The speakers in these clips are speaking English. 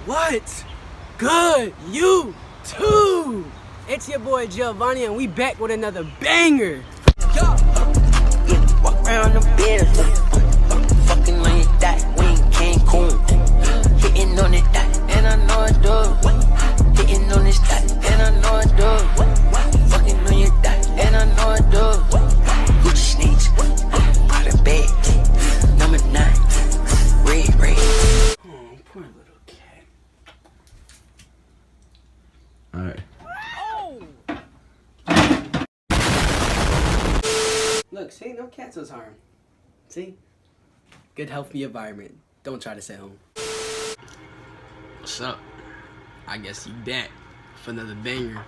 What? Good, you too. It's your boy Giovanni, and we back with another banger. Walk around the bed, fucking on your dot, we in Cancun. Hitting on it dot, and I know it do. Hitting on this dot, and I know it do. Fucking on your dot, and I know it do. Gucci sneaks, out of bed, number 9, red. Oh, poor little cat. All right. Look, see, no cats was harmed. See? Good, healthy environment. Don't try this at home. What's up? I guess you back for another banger.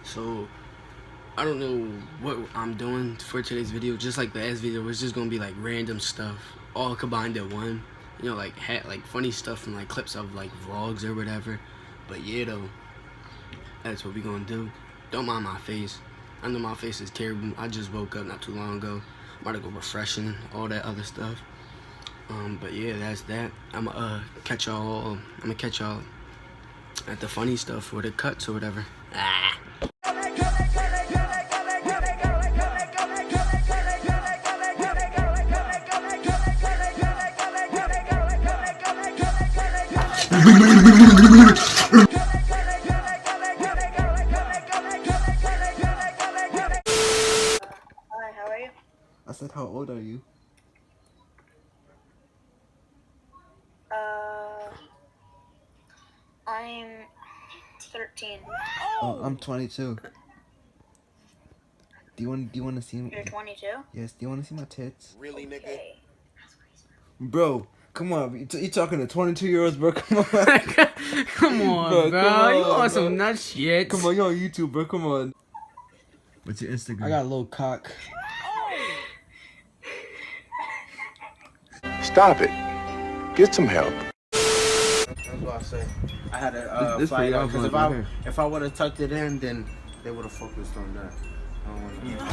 So, I don't know what I'm doing for today's video. Just like the last video, it's just gonna be like random stuff, all combined in one. You know, like funny stuff from like clips of like vlogs or whatever. But yeah, though, that's what we gonna do. Don't mind my face. I know my face is terrible. I just woke up not too long ago. I'm about to go refreshing, all that other stuff. But yeah, that's that. I'ma catch y'all at the funny stuff or the cuts or whatever. Ah. I said, how old are you? I'm 13. Oh, I'm 22. Do you want to see? You're 22? Yes. Do you want to see my tits? Really, nigga? Okay. Bro, come on. You talking to 22-year-olds, bro? Come on. Come on, bro. You want some nut shit? Come on, you on YouTube, bro. Come on. What's your Instagram? I got a little cock. Stop it. Get some help. That's what I say. I had to This fight for out because y'all, if I would have tucked it in, then they would have focused on that. I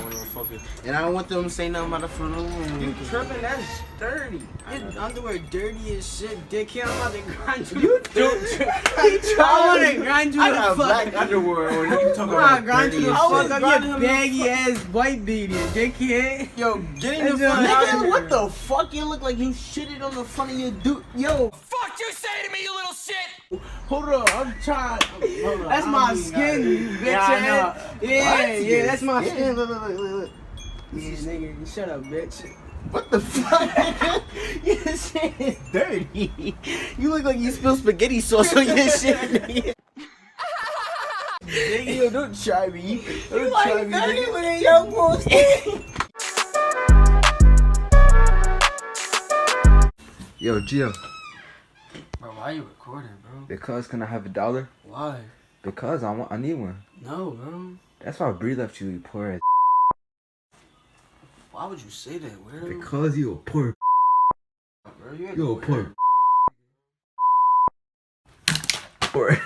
want to focus, and I don't want them to say nothing about the front room. You tripping? That's dirty. Your underwear dirty as shit, dickhead. I'm about to grind you. I want to grind you I the got fuck. black underwear on. You talking I'm about gonna grind you the dirty? fuck up your baggy ass white beater, dickhead. Yo, getting the That's fuck just- out of here. What the fuck? You look like you shitted on the front of your dude. Yo, Fuck you say to me, you little shit! hold on. I'm trying. Hold on. That's my skin, bitch ass. Yeah, that's my skin. Look. Yeah, nigga, shut up, bitch. What the fuck? Your shit is dirty. You look like you spilled spaghetti sauce on your shit, nigga. Nigga, yo, don't try me. Don't try me, nigga. with a young boy. Yo, Gio. Bro, why you recording, bro? Because can I have $1? Why? Because I need one. No, bro. That's why Bree left you poor ass. Why would you say that, weirdo? Because you a poor. Bro, You a poor. Poor.